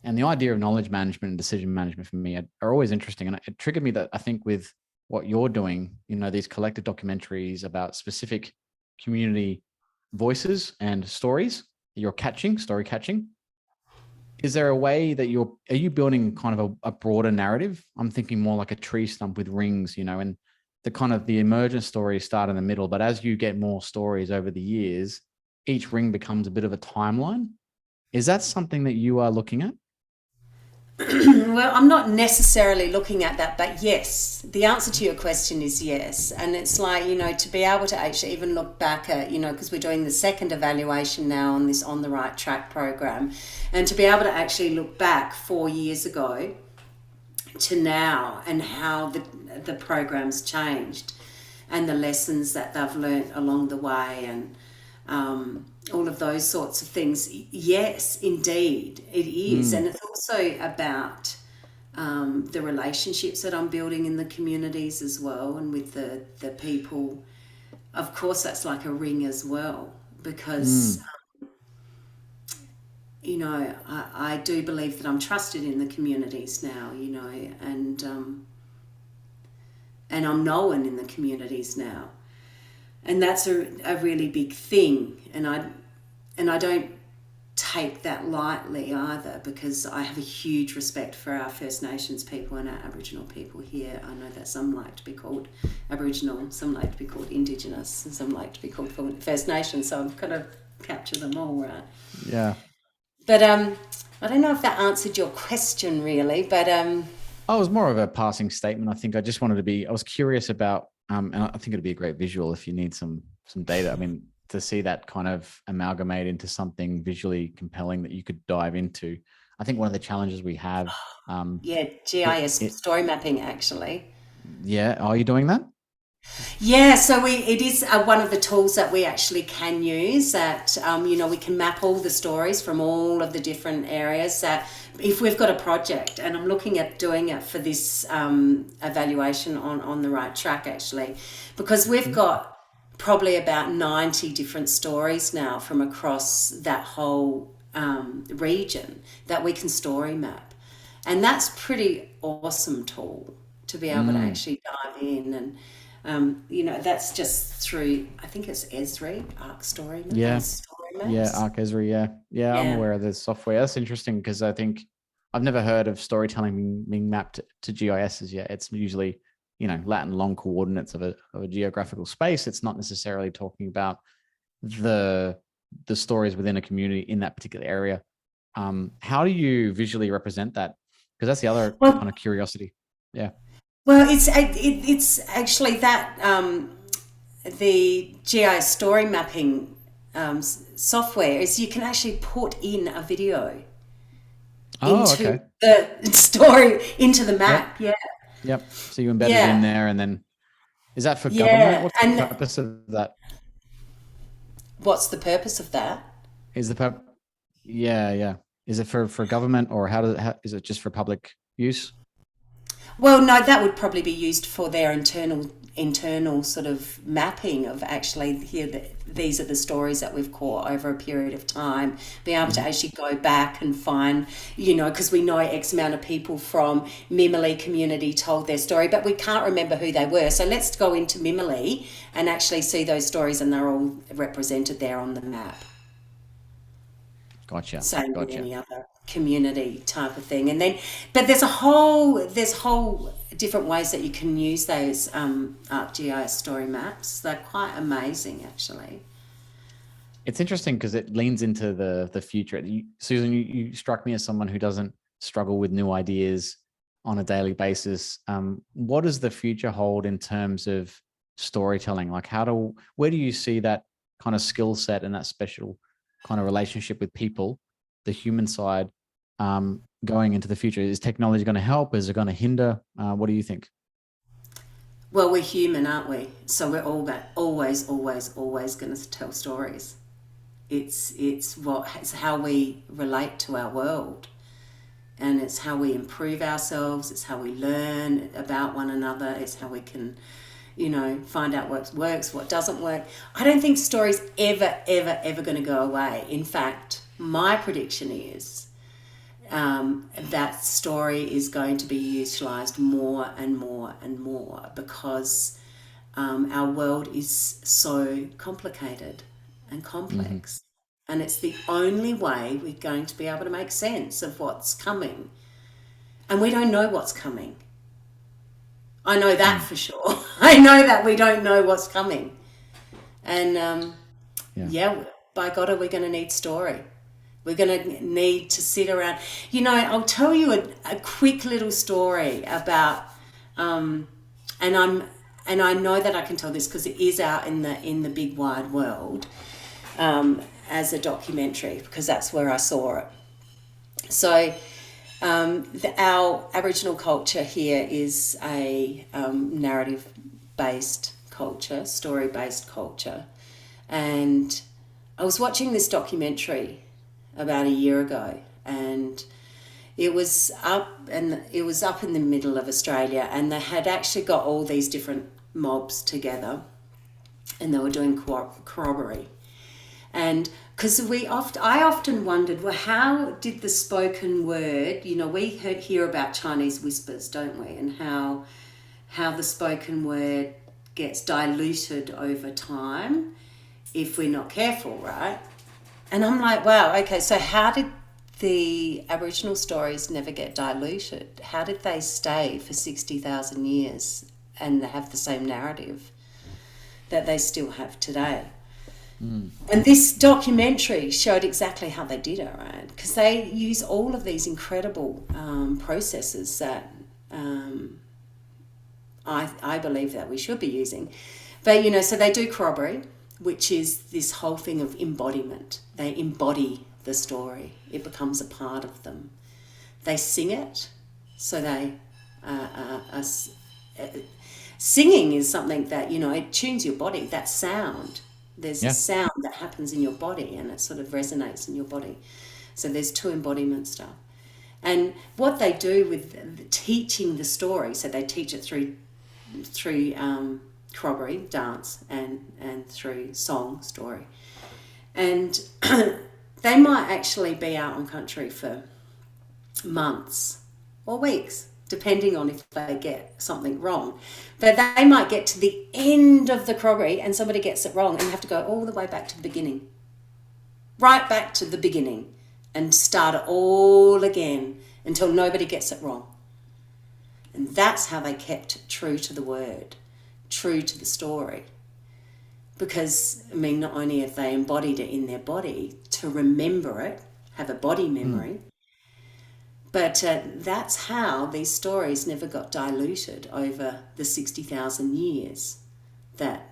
And the idea of knowledge management and decision management for me are always interesting. And it triggered me that I think with what you're doing, these collective documentaries about specific community voices and stories that you're story catching. Is there a way that are you building kind of a broader narrative? I'm thinking more like a tree stump with rings, and the emergent stories start in the middle, but as you get more stories over the years, each ring becomes a bit of a timeline. Is that something that you are looking at? Well, I'm not necessarily looking at that, but yes, the answer to your question is yes. And it's like, to be able to actually even look back at, because we're doing the second evaluation now on this On the Right Track program, and to be able to actually look back 4 years ago to now and how the program's changed and the lessons that they've learnt along the way and all of those sorts of things. Yes, indeed, it is. And it's also about the relationships that I'm building in the communities as well and with the people. Of course, that's like a ring as well because, I do believe that I'm trusted in the communities now, and I'm known in the communities now. And that's a really big thing. And I don't take that lightly either, because I have a huge respect for our First Nations people and our Aboriginal people here. I know that some like to be called Aboriginal, some like to be called Indigenous, and some like to be called First Nations, so I've got to capture them all, right? Yeah. But I don't know if that answered your question really, but Oh, it was more of a passing statement. I think I just wanted to be, I was curious about, and I think it'd be a great visual if you need some data. I mean, to see that kind of amalgamate into something visually compelling that you could dive into. I think one of the challenges we have. yeah, GIS story mapping actually. Yeah. Are you doing that? Yeah, so it is one of the tools that we actually can use, that we can map all the stories from all of the different areas, that if we've got a project, and I'm looking at doing it for this evaluation on the right track actually, because we've got probably about 90 different stories now from across that whole region that we can story map. And that's pretty awesome tool to be able to actually dive in. And that's just through, I think it's Esri, Arc Story Maps. Yeah. Story Maps. Yeah. Esri. Yeah. I'm aware of this software. That's interesting, because I think I've never heard of storytelling being mapped to GIS as yet. It's usually, Latin long coordinates of a geographical space. It's not necessarily talking about the stories within a community in that particular area. How do you visually represent that? Because that's the other kind of curiosity. Yeah. Well, it's actually that the GIS story mapping software is you can actually put in a video into the story, into the map. Yep. Yep. So you embed it in there, and then is that for government? What's the purpose of that? What's the purpose of that? Is the Yeah. Is it for government, or is it just for public use? Well, no, that would probably be used for their internal sort of mapping of actually these are the stories that we've caught over a period of time. Be able to actually go back and find, because we know X amount of people from Mimili community told their story, but we can't remember who they were. So let's go into Mimili and actually see those stories, and they're all represented there on the map. Gotcha. Same with any other community type of thing. And then, but there's whole different ways that you can use those ArcGIS story maps. They're quite amazing, actually. It's interesting because it leans into the future. Susan, you struck me as someone who doesn't struggle with new ideas on a daily basis. What does the future hold in terms of storytelling? Like, where do you see that kind of skill set and that special kind of relationship with people, the human side, going into the future? Is technology going to help? Is it going to hinder? What do you think? Well, we're human, aren't we? So we're always going to tell stories. It's how we relate to our world, and it's how we improve ourselves. It's how we learn about one another. It's how we can, find out what works, what doesn't work. I don't think story's ever going to go away. In fact, my prediction is that story is going to be utilised more and more and more, because our world is so complicated and complex. And it's the only way we're going to be able to make sense of what's coming. And we don't know what's coming. I know that for sure. I know that we don't know what's coming. And by God, are we going to need story? We're going to need to sit around. I'll tell you a quick little story about, and I know that I can tell this because it is out in the big wide world as a documentary, because that's where I saw it. So our Aboriginal culture here is a narrative-based culture, story-based culture. And I was watching this documentary about a year ago, and it was up in the middle of Australia, and they had actually got all these different mobs together, and they were doing corroboree. And because I often wondered, well, how did the spoken word, we hear about Chinese whispers, don't we? And how the spoken word gets diluted over time if we're not careful, right? And I'm like, wow, okay, so how did the Aboriginal stories never get diluted? How did they stay for 60,000 years and have the same narrative that they still have today? And this documentary showed exactly how they did it, right? Because they use all of these incredible processes that I believe that we should be using. But, you know, so they do corroborate, which is this whole thing of embodiment. They embody the story. It becomes a part of them. They sing it, so they singing is something that, you know, it tunes your body, that sound. There's a sound that happens in your body and it sort of resonates in your body. So there's two embodiment stuff. And what they do with teaching the story, so they teach it through corroboree, dance, and through song, story. And they might actually be out on country for months or weeks, depending on if they get something wrong. But they might get to the end of the corroboree and somebody gets it wrong and you have to go all the way back to the beginning. Right back to the beginning and start it all again until nobody gets it wrong. And that's how they kept true to the word, true to the story. Because, I mean, not only have they embodied it in their body to remember it, have a body memory, but that's how these stories never got diluted over the 60,000 years that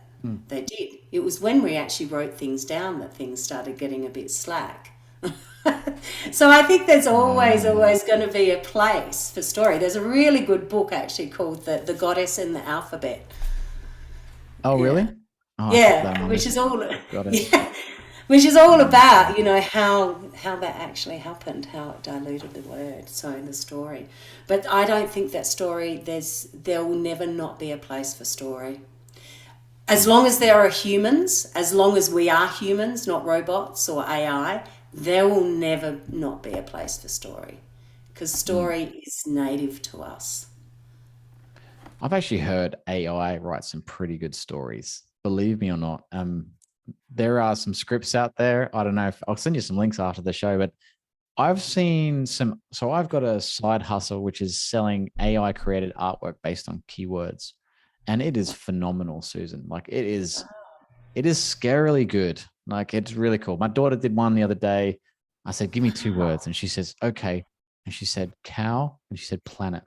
they did. It was when we actually wrote things down that things started getting a bit slack. So I think there's always going to be a place for story. There's a really good book actually called The Goddess in the Alphabet. Oh, really? Oh, Yeah, which is all which is all about, you know, how that actually happened, how it diluted the word, so the story. But I don't think that story, there will never not be a place for story. As long as there are humans, as long as we are humans, not robots or AI, there will never not be a place for story, because story is native to us. I've actually heard AI write some pretty good stories, believe me or not. There are some scripts out there. I don't know if I'll send you some links after the show, but I've seen some. So I've got a side hustle, which is selling AI created artwork based on keywords. And it is phenomenal, Susan. Like it is scarily good. Like it's really cool. My daughter did one the other day. I said, give me 2 words. And she says, okay. And she said, cow. And she said, planet.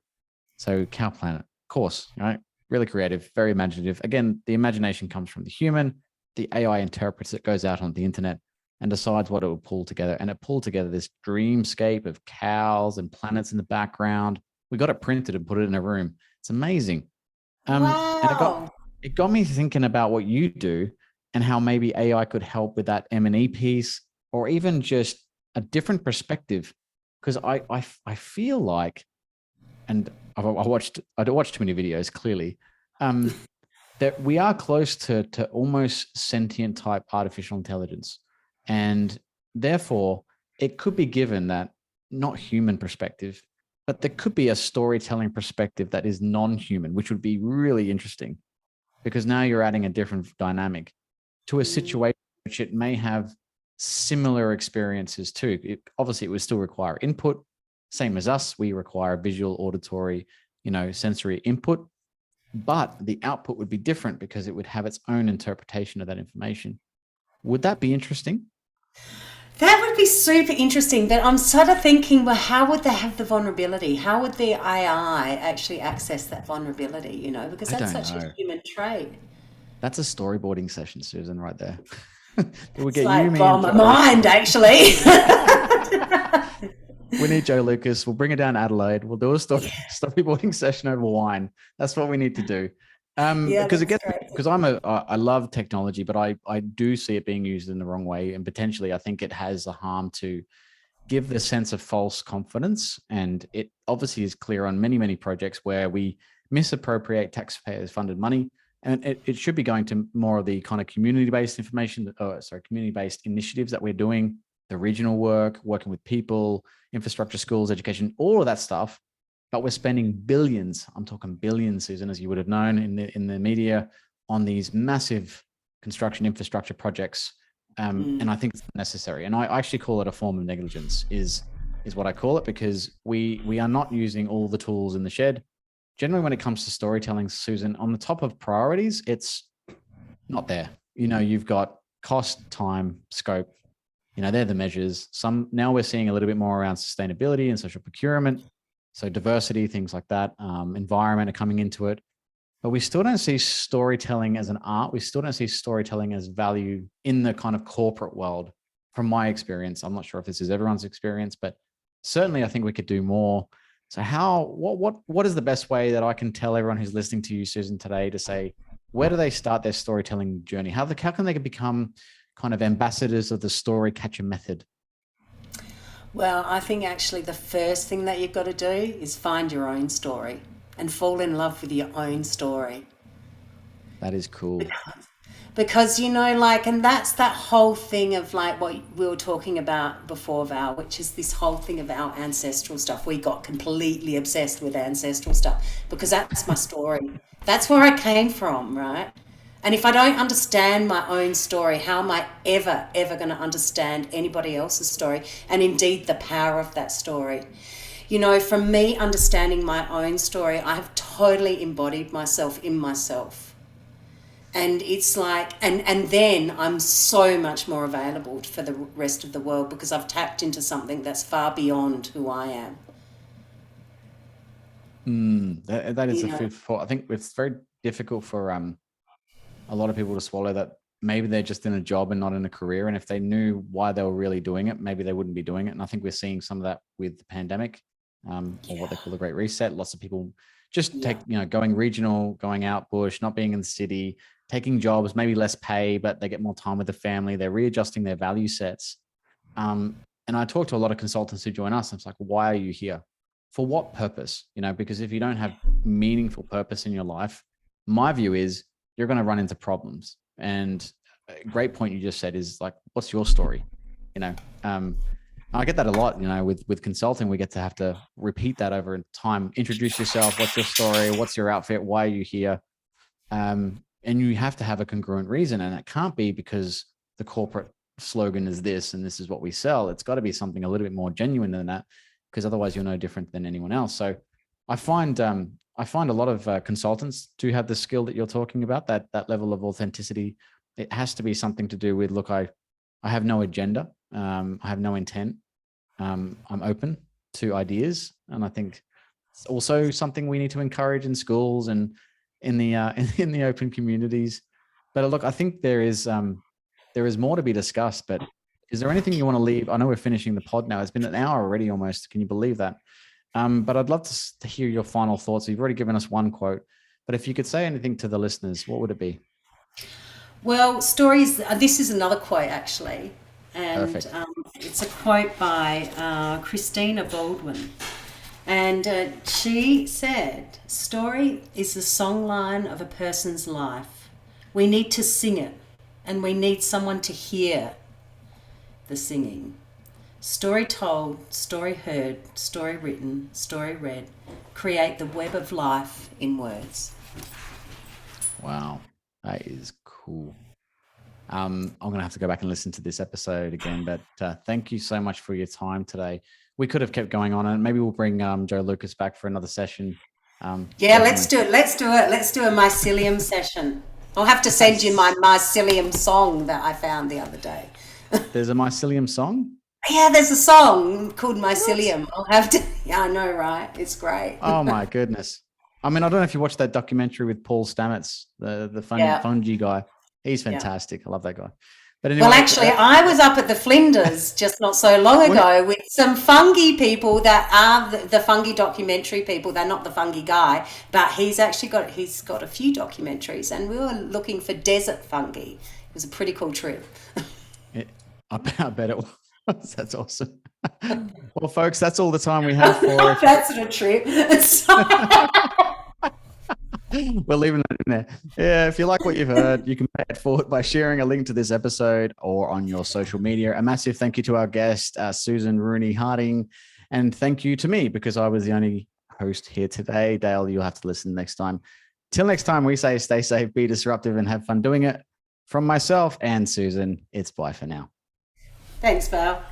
So cow, planet, of course, right? Really creative, very imaginative. Again, the imagination comes from the human. The AI interprets it, goes out on the internet and decides what it will pull together. And it pulled together this dreamscape of cows and planets in the background. We got it printed and put it in a room. It's amazing. Wow. And it got me thinking about what you do and how maybe AI could help with that M&E piece, or even just a different perspective. Because I feel like, and I don't watch too many videos, clearly, that we are close to almost sentient type artificial intelligence. And therefore, it could be given that not human perspective, but there could be a storytelling perspective that is non-human, which would be really interesting, because now you're adding a different dynamic to a situation which it may have similar experiences to. Obviously, it would still require input, same as us. We require visual, auditory, sensory input, but the output would be different because it would have its own interpretation of that information. Would that be interesting? That would be super interesting, but I'm sort of thinking, well, how would they have the vulnerability? How would the AI actually access that vulnerability, because that's such a human trait. That's a storyboarding session, Susan, right there. We'll get like blow my mind, actually. We need Joe Lucas. We'll bring her down Adelaide. We'll do a storyboarding session over wine. That's what we need to do. Because I love technology, but I do see it being used in the wrong way, and potentially I think it has a harm to give the sense of false confidence. And it obviously is clear on many projects where we misappropriate taxpayers funded money, and it should be going to more of the kind of community-based community-based initiatives that we're doing, the regional work, working with people, infrastructure, schools, education, all of that stuff. But we're spending billions, I'm talking billions, Susan, as you would have known in the media, on these massive construction infrastructure projects And I think it's necessary. And I actually call it a form of negligence is what I call it, because we are not using all the tools in the shed. Generally, when it comes to storytelling, Susan, on the top of priorities, it's not there. You've got cost, time, scope. They're the measures. Now we're seeing a little bit more around sustainability and social procurement. So diversity, things like that, environment are coming into it. But we still don't see storytelling as an art. We still don't see storytelling as value in the kind of corporate world, from my experience. I'm not sure if this is everyone's experience, but certainly I think we could do more. So what is the best way that I can tell everyone who's listening to you, Susan, today to say, where do they start their storytelling journey? How can they become kind of ambassadors of the story catcher method? Well, I think actually the first thing that you've got to do is find your own story and fall in love with your own story. That is cool. Because, and that's that whole thing of like what we were talking about before, Val, which is this whole thing of our ancestral stuff. We got completely obsessed with ancestral stuff because that's my story. That's where I came from, right? And if I don't understand my own story, how am I ever going to understand anybody else's story? And indeed the power of that story. From me understanding my own story, I have totally embodied myself in myself. And it's like, and then I'm so much more available for the rest of the world because I've tapped into something that's far beyond who I am. That is a food for thought. I think it's very difficult for a lot of people to swallow that maybe they're just in a job and not in a career. And if they knew why they were really doing it, maybe they wouldn't be doing it. And I think we're seeing some of that with the pandemic, or what they call the Great Reset. Lots of people just going regional, going out bush, not being in the city, taking jobs, maybe less pay, but they get more time with the family. They're readjusting their value sets. And I talk to a lot of consultants who join us. And it's like, why are you here? For what purpose? Because if you don't have meaningful purpose in your life, my view is you're going to run into problems. And a great point you just said is like, what's your story? I get that a lot, with consulting, we get to have to repeat that over time. Introduce yourself. What's your story? What's your outfit? Why are you here? And you have to have a congruent reason. And it can't be because the corporate slogan is this and this is what we sell. It's got to be something a little bit more genuine than that, because otherwise you're no different than anyone else. So I find a lot of consultants do have the skill that you're talking about, that level of authenticity. It has to be something to do with, look, I have no agenda. I have no intent. I'm open to ideas. And I think it's also something we need to encourage in schools and in the open communities. But look, I think there is more to be discussed, but is there anything you want to leave? I know we're finishing the pod now. It's been an hour already almost. Can you believe that? But I'd love to hear your final thoughts. You've already given us one quote, but if you could say anything to the listeners, what would it be? Well, stories, this is another quote actually. And it's a quote by Christina Baldwin. And she said, story is the songline of a person's life. We need to sing it, and we need someone to hear the singing. Story told, story heard, story written, story read, create the web of life in words. Wow, that is cool. I'm going to have to go back and listen to this episode again, but thank you so much for your time today. We could have kept going on, and maybe we'll bring Joe Lucas back for another session. Let's do it. Let's do a mycelium session. I'll have to send you my mycelium song that I found the other day. There's a mycelium song? Yeah, there's a song called Mycelium. What? I'll have to. Yeah, I know, right? It's great. Oh my goodness. I mean, I don't know if you watched that documentary with Paul Stamets, the fungi guy. He's fantastic. I love that guy. But anyway, well, actually, I was up at the Flinders just not so long ago with some fungi people that are the fungi documentary people. They're not the fungi guy, but he's got a few documentaries, and we were looking for desert fungi. It was a pretty cool trip. I bet it was. That's awesome. Well, folks, that's all the time we have for it. That's not a trip. We're leaving that in there. Yeah, if you like what you've heard, you can pay it forward by sharing a link to this episode or on your social media. A massive thank you to our guest, Susan Rooney-Harding, and thank you to me because I was the only host here today. Dale, you'll have to listen next time. Till next time, we say stay safe, be disruptive, and have fun doing it. From myself and Susan, it's bye for now. Thanks, Val.